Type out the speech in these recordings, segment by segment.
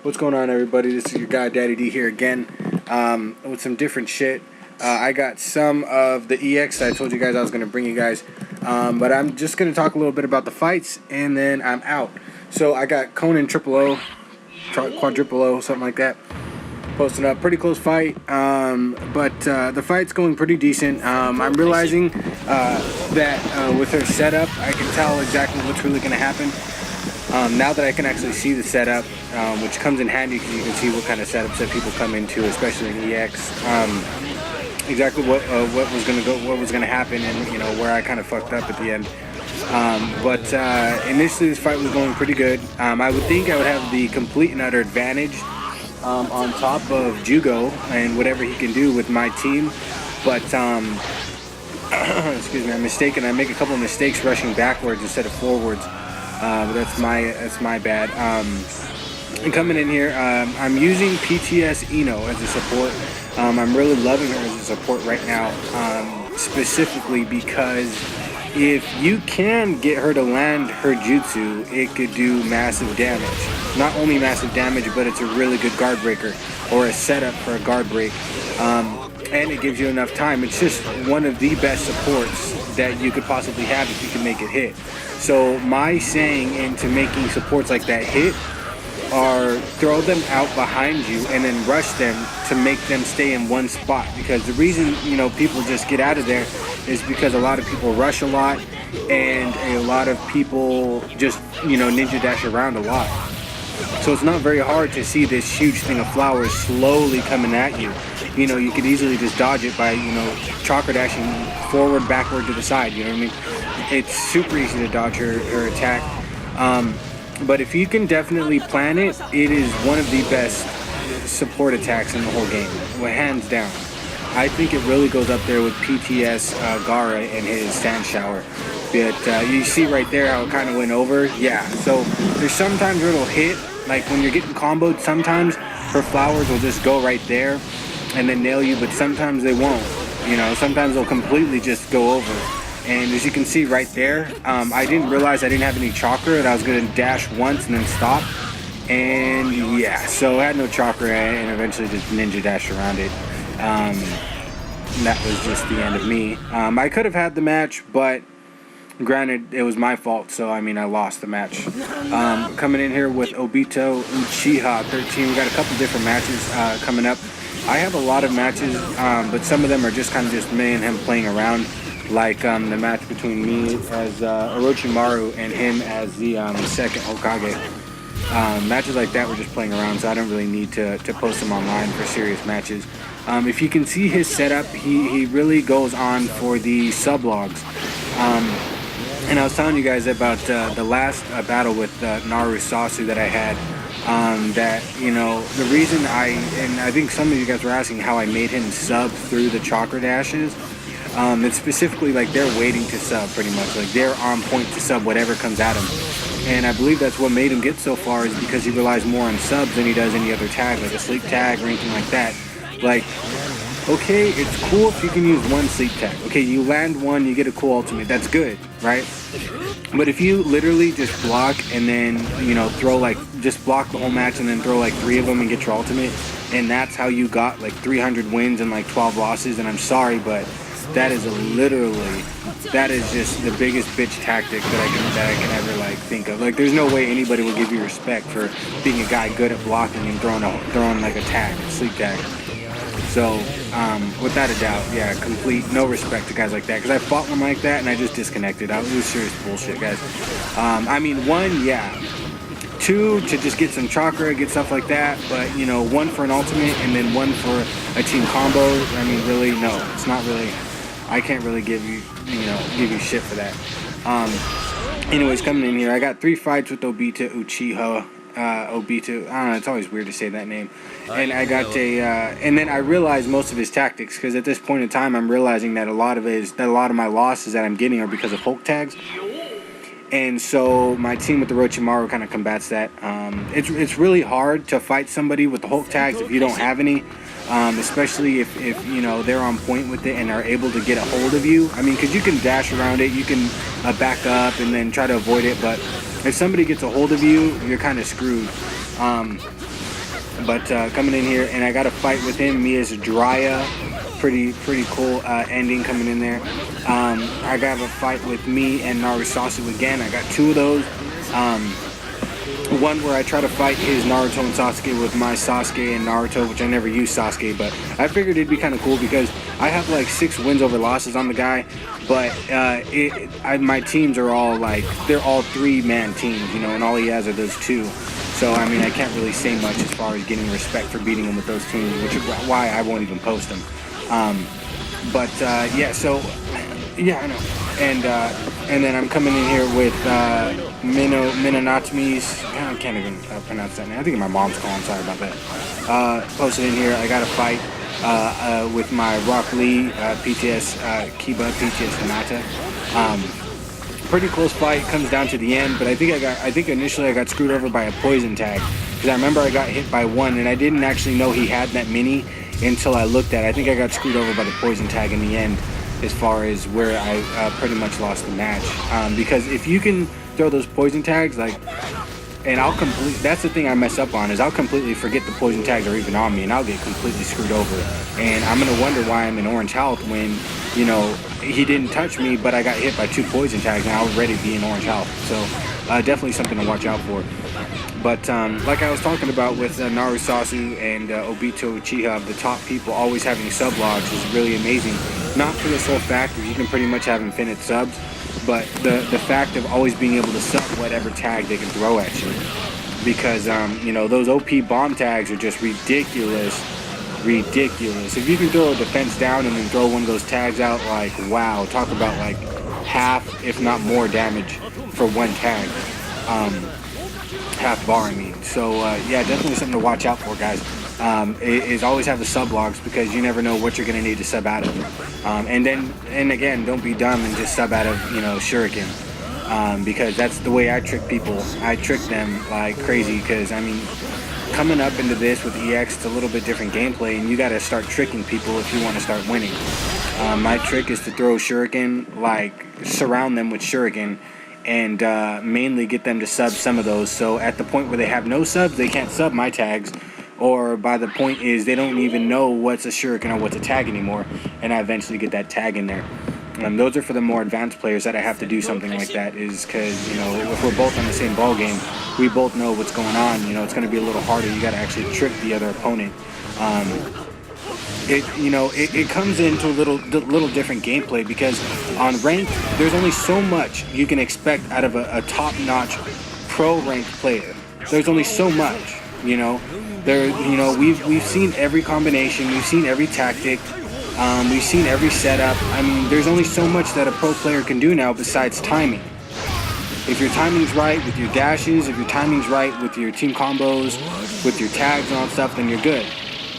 What's going on, everybody? This is your guy Daddy D here again, with some different shit. I got some of the EX that I told you guys I was going to bring you guys, but I'm just going to talk a little bit about the fights, and then I'm out. So I got Conan Triple O, Quadruple O, something like that, posting up. Pretty close fight, but the fight's going pretty decent. I'm realizing that with her setup, I can tell exactly what's really going to happen. Now that I can actually see the setup, which comes in handy because you can see what kind of setups that people come into, especially in EX. Exactly what was gonna happen, and where I kind of fucked up at the end. But initially, this fight was going pretty good. I would think I would have the complete and utter advantage on top of Jugo and whatever he can do with my team. But excuse me, I'm mistaken. I make a couple of mistakes rushing backwards instead of forwards. But that's my bad. And coming in here, I'm using PTS Eno as a support. I'm really loving her as a support right now, specifically because if you can get her to land her jutsu, it could do massive damage. Not only massive damage, but it's a really good guard breaker, or a setup for a guard break. And it gives you enough time. It's just one of the best supports that you could possibly have if you can make it hit. So my saying into making supports like that hit are throw them out behind you and then rush them to make them stay in one spot. Because the reason people just get out of there is because a lot of people rush a lot, and a lot of people just ninja dash around a lot. So it's not very hard to see this huge thing of flowers slowly coming at you. You could easily just dodge it by chakra dashing forward, backward, to the side. You know what I mean? It's super easy to dodge her attack. But if you can definitely plan it, it is one of the best support attacks in the whole game, hands down. I think it really goes up there with PTS Gara and his sand shower. But you see right there how it kind of went over. Yeah, so there's sometimes where it'll hit, like when you're getting comboed, sometimes her flowers will just go right there and then nail you, but sometimes they won't. Sometimes they'll completely just go over. And as you can see right there, I didn't realize I didn't have any chakra, and I was going to dash once and then stop. And yeah, so I had no chakra and eventually just ninja dashed around it. That was just the end of me. I could have had the match, but granted, it was my fault, so I lost the match. Coming in here with Obito Uchiha 13, we got a couple different matches coming up. I have a lot of matches, but some of them are just kind of just me and him playing around. Like the match between me as Orochimaru and him as the second Hokage. Matches like that we're just playing around, so I don't really need to post them online for serious matches. If you can see his setup, he really goes on for the sublogs. And I was telling you guys about the last battle with Naru Sasu that I had. That the reason I think some of you guys were asking how I made him sub through the chakra dashes. It's specifically like they're waiting to sub, pretty much. Like they're on point to sub whatever comes at him. And I believe that's what made him get so far, is because he relies more on subs than he does any other tag, like a sleep tag or anything like that. Like, okay, it's cool if you can use one sleep tag. Okay, you land one, you get a cool ultimate. That's good, right? But if you literally just block and then, throw just block the whole match and then throw 3 of them and get your ultimate, and that's how you got 300 wins and 12 losses, and I'm sorry, but that is just the biggest bitch tactic that I can ever think of. There's no way anybody will give you respect for being a guy good at blocking and throwing a tag, a sleep tag. So without a doubt, yeah, complete no respect to guys like that, because I fought one like that and I just disconnected. It was serious bullshit, guys. One, yeah. 2 to just get some chakra, get stuff like that, but 1 for an ultimate and then 1 for a team combo. Really, no, it's not really. I can't really give you shit for that. Anyways, coming in here, I got 3 fights with Obito Uchiha. Obito, I don't know, it's always weird to say that name. And I got and then I realized most of his tactics, because at this point in time, I'm realizing that a lot of my losses that I'm getting are because of Hulk tags. And so my team with the Orochimaru kind of combats that. It's really hard to fight somebody with the Hulk tags if you don't have any. Especially if they're on point with it and are able to get a hold of you. Because you can dash around it, you can back up and then try to avoid it, but if somebody gets a hold of you, you're kind of screwed. But coming in here, and I got a fight with him. Me as a Drya, pretty cool ending coming in there. I got a fight with me and Narusasu again. I got 2 of those. One where I try to fight his Naruto and Sasuke with my Sasuke and Naruto, which I never use Sasuke, but I figured it'd be kind of cool because I have like 6 wins over losses on the guy, but my teams are all like, they're all 3-man teams, you know, and all he has are those 2. So, I mean, I can't really say much as far as getting respect for beating him with those teams, which is why I won't even post them. Yeah, so, yeah, I know. And then I'm coming in here with Minonatami's, I can't even pronounce that name. I think my mom's calling, sorry about that. Posted in here, I got a fight with my Rock Lee, PTS Kiba, PTS Hinata. Pretty close fight, comes down to the end, but I think initially I got screwed over by a poison tag, because I remember I got hit by 1 and I didn't actually know he had that mini until I looked at it. I think I got screwed over by the poison tag in the end, as far as where I pretty much lost the match. Because if you can throw those poison tags, like, and that's the thing I mess up on, is I'll completely forget the poison tags are even on me, and I'll get completely screwed over. And I'm gonna wonder why I'm in orange health when, you know, he didn't touch me, but I got hit by 2 poison tags, and I was ready to be in orange health. So definitely something to watch out for. But like I was talking about with Narusasu and Obito Uchiha, the top people always having sub-logs is really amazing. Not for the sole fact that you can pretty much have infinite subs, but the fact of always being able to sub whatever tag they can throw at you. Because, you know, those OP bomb tags are just ridiculous. If you can throw a defense down and then throw one of those tags out, like, wow, talk about like half, if not more damage for 1 tag. Half bar, I mean. So yeah, definitely something to watch out for, guys. Is always have the sub logs, because you never know what you're gonna need to sub out of. And again, don't be dumb and just sub out of, you know, Shuriken, because that's the way I trick people. I trick them like crazy, because I mean, coming up into this with EX, it's a little bit different gameplay, and you got to start tricking people if you want to start winning. My trick is to throw Shuriken, like surround them with Shuriken, and mainly get them to sub some of those. So at the point where they have no subs, they can't sub my tags, or by the point is they don't even know what's a Shuriken or what's a tag anymore, and I eventually get that tag in there. Those are for the more advanced players that I have to do something like that, is because, you know, if we're both on the same ball game, we both know what's going on. You know, it's going to be a little harder. You got to actually trick the other opponent. It comes into a little different gameplay, because on ranked, there's only so much you can expect out of a top-notch pro ranked player. There's only so much, you know. We've seen every combination, we've seen every tactic, we've seen every setup. I mean, there's only so much that a pro player can do now besides timing. If your timing's right with your dashes, if your timing's right with your team combos, with your tags and all that stuff, then you're good.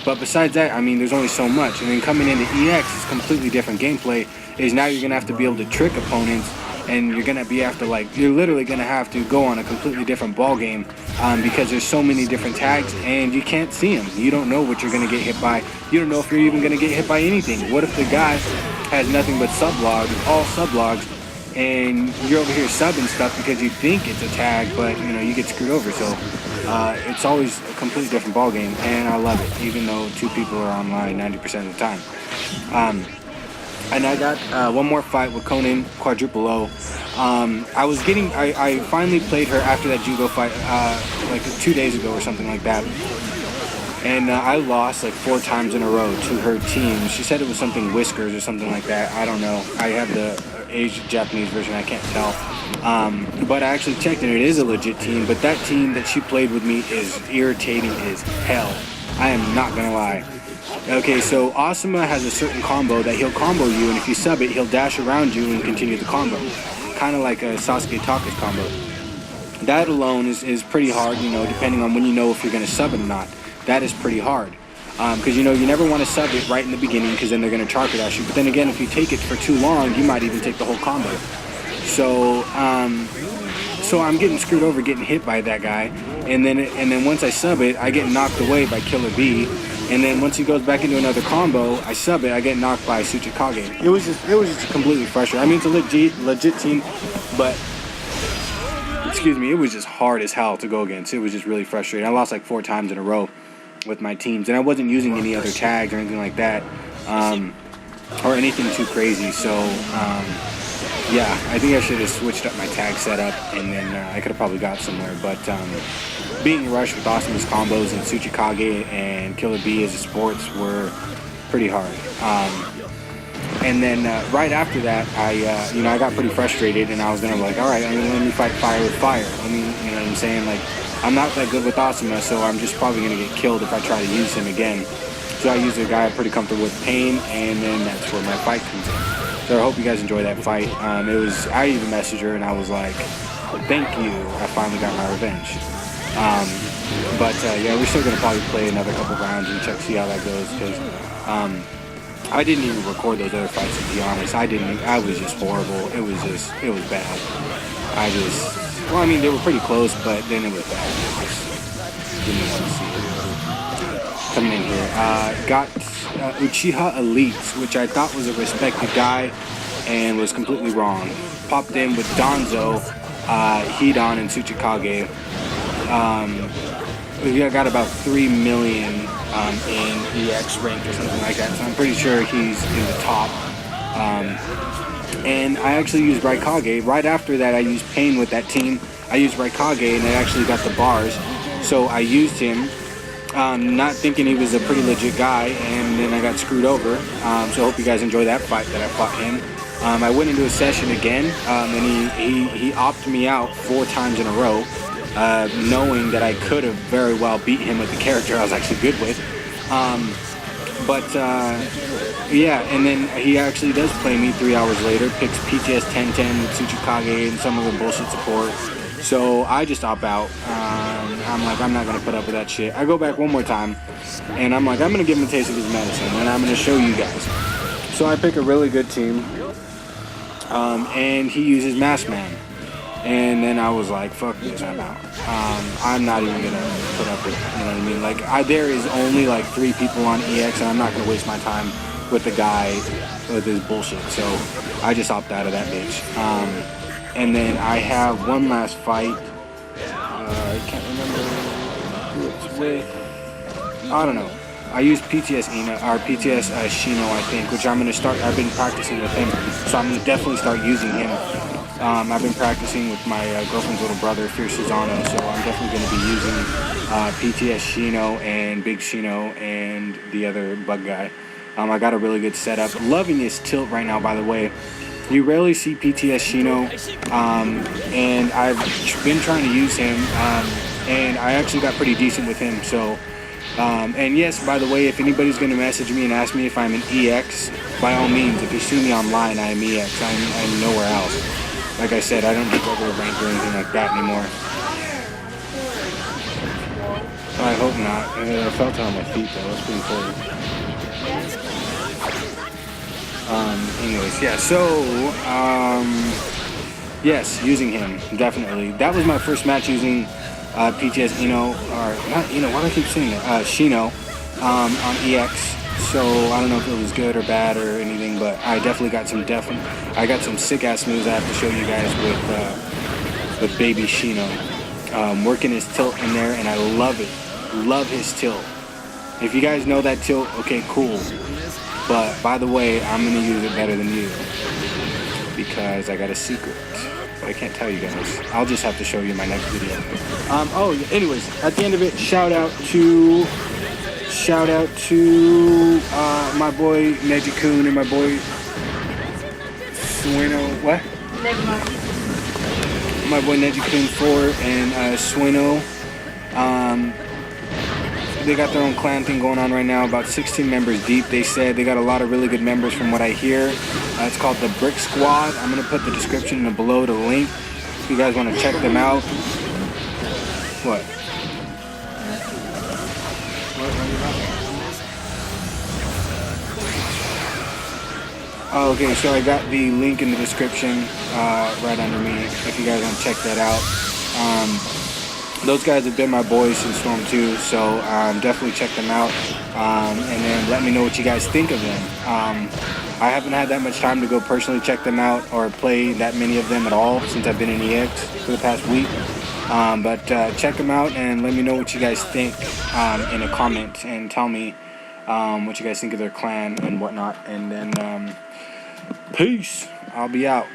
But besides that, I mean, there's only so much. And then coming into EX, it's completely different gameplay. Is now you're gonna have to be able to trick opponents, and you're literally gonna have to go on a completely different ball game, because there's so many different tags and you can't see them. You don't know what you're gonna get hit by. You don't know if you're even gonna get hit by anything. What if the guy has nothing but sublogs, all sublogs, and you're over here subbing stuff because you think it's a tag, but you know, you get screwed over. So it's always a completely different ball game, and I love it, even though 2 people are online 90% of the time. And I got one more fight with Conan Quadruple O. I finally played her after that judo fight like 2 days ago or something like that. And I lost like 4 times in a row to her team. She said it was something Whiskers or something like that. I don't know. I have the Asian Japanese version. I can't tell. But I actually checked, and it is a legit team. But that team that she played with me is irritating as hell. I am not gonna lie. Okay, so Asuma has a certain combo that he'll combo you, and if you sub it, he'll dash around you and continue the combo. Kind of like a Sasuke Taka's combo. That alone is pretty hard, you know, depending on when you know if you're going to sub it or not. That is pretty hard. Because, you know, you never want to sub it right in the beginning, because then they're going to charge dash you. But then again, if you take it for too long, you might even take the whole combo. So I'm getting screwed over, getting hit by that guy. And then once I sub it, I get knocked away by Killer B. And then once he goes back into another combo, I sub it, I get knocked by Tsuchikage. It was just completely frustrating. I mean, it's a legit team, but excuse me, it was just hard as hell to go against. It was just really frustrating. I lost like 4 times in a row. with my teams, and I wasn't using any other tags or anything like that, or anything too crazy. So yeah, I think I should have switched up my tag setup, and then I could have probably got somewhere. But being rushed with Awesomeness combos and Tsuchikage and Killer B as a sports were pretty hard. And then right after that, I got pretty frustrated, and I was gonna be like, all right, let me fight fire with fire. Let me, you know what I'm saying? Like, I'm not that good with Asuma, so I'm just probably gonna get killed if I try to use him again. So I used a guy I'm pretty comfortable with, Pain, and then that's where my fight comes in. So I hope you guys enjoy that fight. I even messaged her, and I was like, thank you, I finally got my revenge. Yeah, we're still gonna probably play another couple rounds and see how that goes, because I didn't even record those other fights, to be honest. I was just horrible. It was bad. They were pretty close, but then it was bad. I just didn't want to see it. Coming in here, got Uchiha Elites, which I thought was a respected guy, and was completely wrong. Popped in with Danzo, Hidan, and Tsuchikage. We got about 3 million in EX rank or something like that, so I'm pretty sure he's in the top. And I actually used Raikage. Right after that, I used Pain with that team. I used Raikage, and it actually got the bars. So I used him, not thinking he was a pretty legit guy, and then I got screwed over. So I hope you guys enjoy that fight that I fought him. I went into a session again, and he opted me out 4 times in a row, knowing that I could have very well beat him with the character I was actually good with. Yeah, and then he actually does play me 3 hours later, picks PTS 1010 with Tsuchikage and some of the bullshit support. So I just opt out. I'm like, I'm not going to put up with that shit. I go back one more time, and I'm like, I'm going to give him a taste of his medicine, and I'm going to show you guys. So I pick a really good team, and he uses Masked Man. And then I was like, fuck this, I'm out. I'm not even gonna put up with it, you know what I mean? Like, there is only like 3 people on EX, and I'm not gonna waste my time with the guy with his bullshit. So I just opt out of that bitch. And then I have one last fight. I can't remember who it's with. I don't know. I used PTS Shino, I think, which I'm gonna start. I've been practicing with him, so I'm gonna definitely start using him. I've been practicing with my girlfriend's little brother, Fierce Susano, so I'm definitely going to be using PTS Shino and Big Shino and the other bug guy. I got a really good setup. Loving his tilt right now, by the way. You rarely see PTS Shino, and I've been trying to use him, and I actually got pretty decent with him. So, and yes, by the way, if anybody's going to message me and ask me if I'm an EX, by all means, if you see me online, I'm EX. I'm nowhere else. Like I said, I don't do regular rank or anything like that anymore. I hope not. I felt it on my feet though. That's pretty cool. Anyways, yeah. So, yes, using him definitely. That was my first match using PTS why do I keep saying that? Shino on EX. So I don't know if it was good or bad or anything, but I definitely got some sick ass moves I have to show you guys with Baby Shino. Working his tilt in there, and I love it. Love his tilt. If you guys know that tilt, okay, cool. But by the way, I'm gonna use it better than you because I got a secret, but I can't tell you guys. I'll just have to show you in my next video. Anyways, at the end of it, shout out to my boy Neji-kun and my boy Sueno. What? My boy Neji-kun 4 and Sueno. They got their own clan thing going on right now, about 16 members deep. They said they got a lot of really good members from what I hear. It's called the Brick Squad. I'm going to put the description below the link if you guys want to check them out. What? Oh, okay, so I got the link in the description right under me if you guys want to check that out. Those guys have been my boys since Storm 2, so definitely check them out, and then let me know what you guys think of them. I haven't had that much time to go personally check them out or play that many of them at all since I've been in EX for the past week. But check them out and let me know what you guys think in a comment, and tell me what you guys think of their clan and whatnot. And then peace. I'll be out.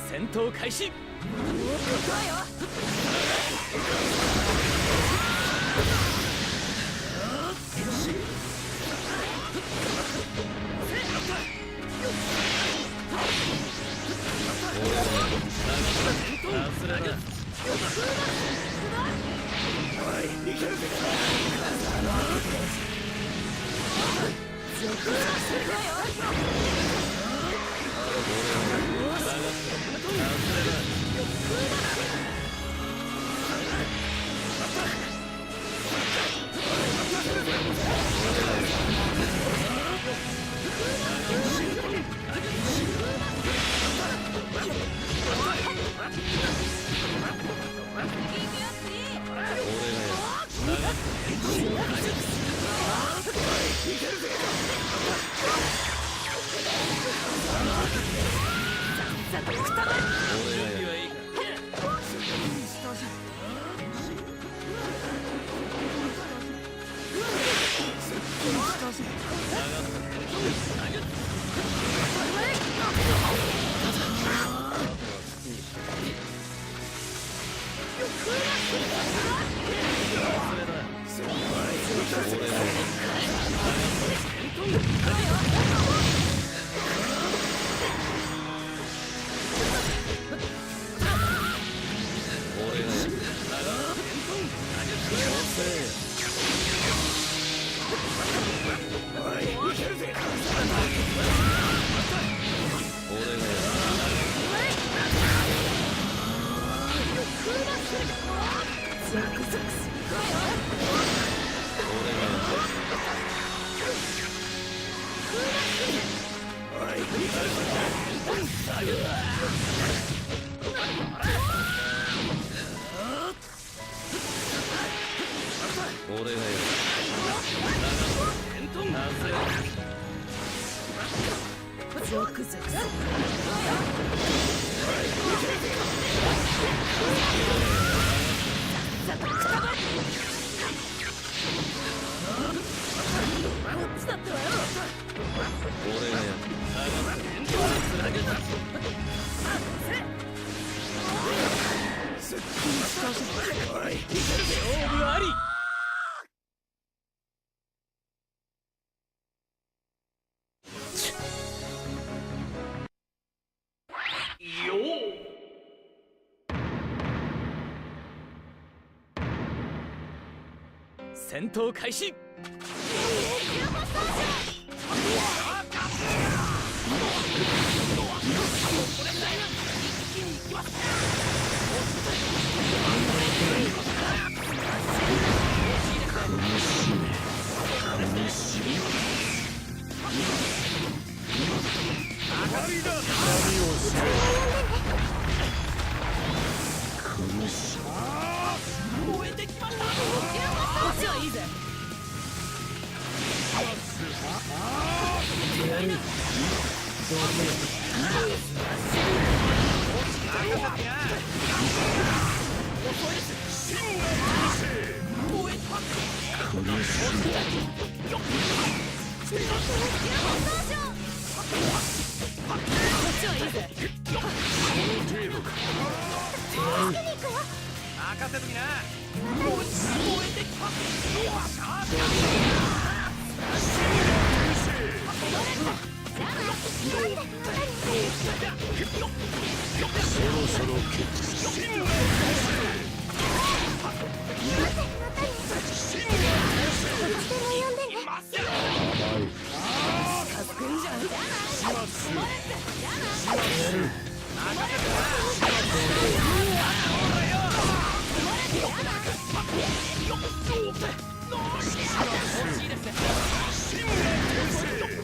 戦闘開始。 戦闘開始。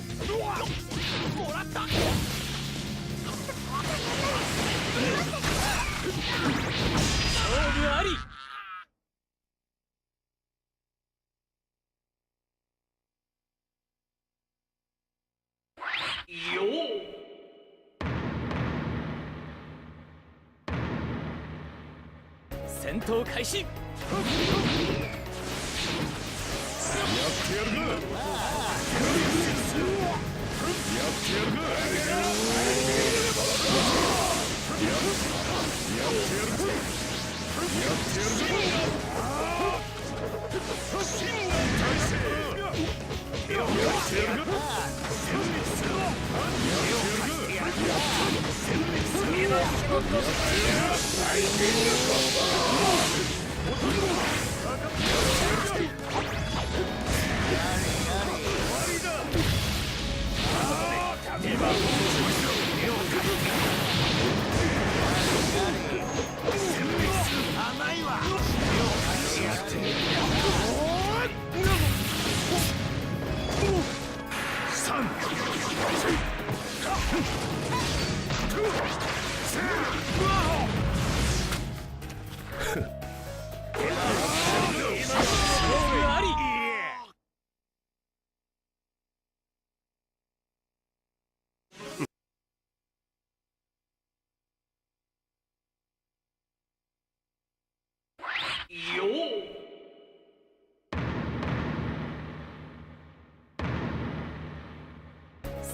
you 戦闘開始。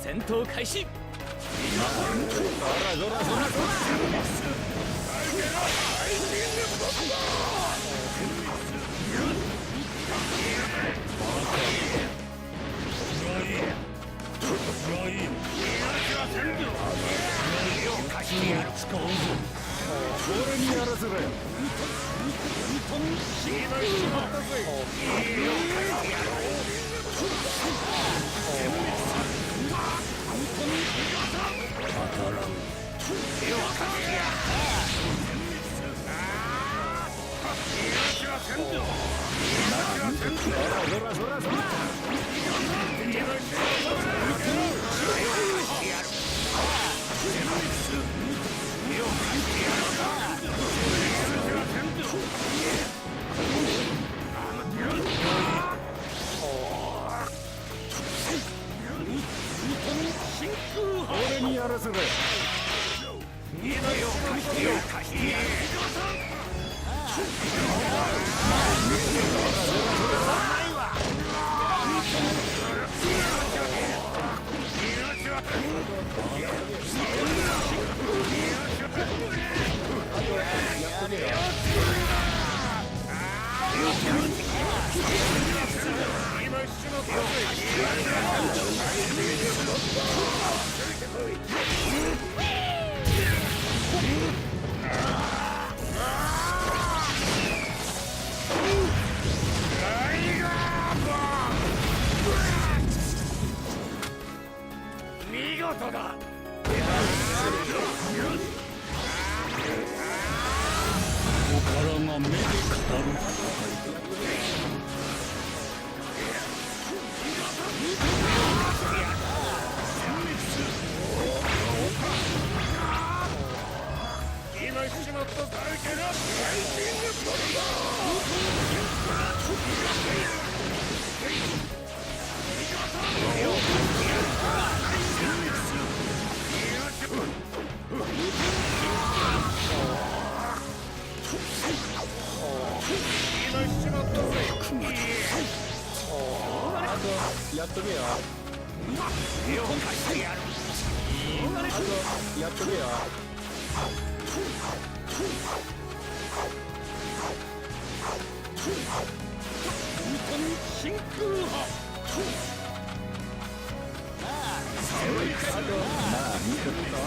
戦闘開始。俺にやらせろよ。俺にやらせろよ。見事だ。おからが目で語る。今しまっただけだ。やっとけよ。やっとけよ。真空波。まあ見てみたら。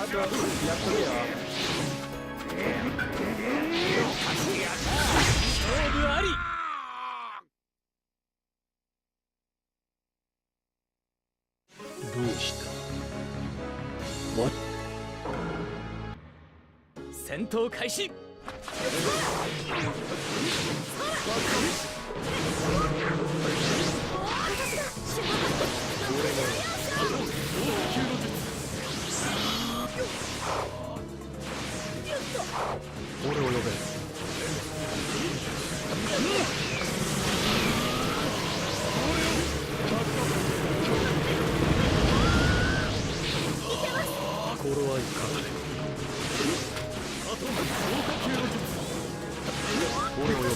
あとやっとけよ。勝負あり。どうした？戦闘開始。俺は俺を呼べ。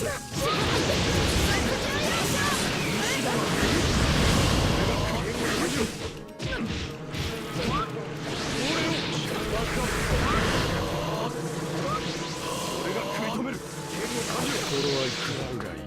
俺が食い止める。頃合い食らうがいい。